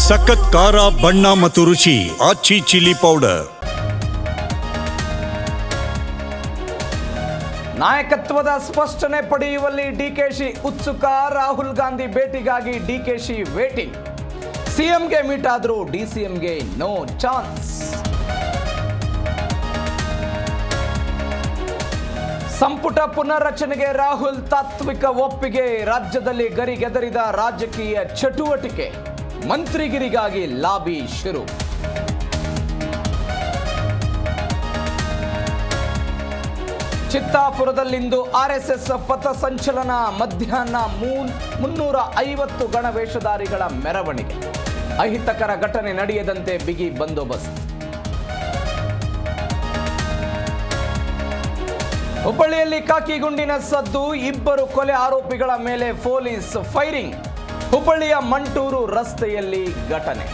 ಸಖತ್ ಖಾರ ಬಣ್ಣ ಮತ್ತು ರುಚಿ ಆಚಿ ಚಿಲ್ಲಿ ಪೌಡರ್. ನಾಯಕತ್ವದ ಸ್ಪಷ್ಟನೆ ಪಡೆಯುವಲ್ಲಿ ಡಿಕೆಶಿ ಉತ್ಸುಕ. ರಾಹುಲ್ ಗಾಂಧಿ ಭೇಟಿಗಾಗಿ ಡಿಕೆಶಿ ವೇಟಿಂಗ್. ಸಿಎಂಗೆ ಮೀಟ್ ಆದರೂ ಡಿಸಿಎಂಗೆ ನೋ ಚಾನ್ಸ್. ಸಂಪುಟ ಪುನರ್ರಚನೆಗೆ ರಾಹುಲ್ ತಾತ್ವಿಕ ಒಪ್ಪಿಗೆ. ರಾಜ್ಯದಲ್ಲಿ ಗರಿಗೆದರಿದ ರಾಜಕೀಯ ಚಟುವಟಿಕೆ. ಮಂತ್ರಿಗಿರಿಗಾಗಿ ಲಾಬಿ ಶುರು. ಚಿತ್ತಾಪುರದಲ್ಲಿಂದು ಆರ್ಎಸ್ಎಸ್ ಪಥಸಂಚಲನ. ಮಧ್ಯಾಹ್ನ 350 ಗಣವೇಷಧಾರಿಗಳ ಮೆರವಣಿಗೆ. ಅಹಿತಕರ ಘಟನೆ ನಡೆಯದಂತೆ ಬಿಗಿ ಬಂದೋಬಸ್ತ್. ಹುಬ್ಬಳ್ಳಿಯಲ್ಲಿ ಖಾಕಿ ಗುಂಡಿನ ಸದ್ದು. 2 ಕೊಲೆ ಆರೋಪಿಗಳ ಮೇಲೆ ಪೊಲೀಸ್ ಫೈರಿಂಗ್. ಹುಬ್ಬಳ್ಳಿಯ ಮಂಟೂರು ರಸ್ತೆಯಲ್ಲಿ ಘಟನೆ.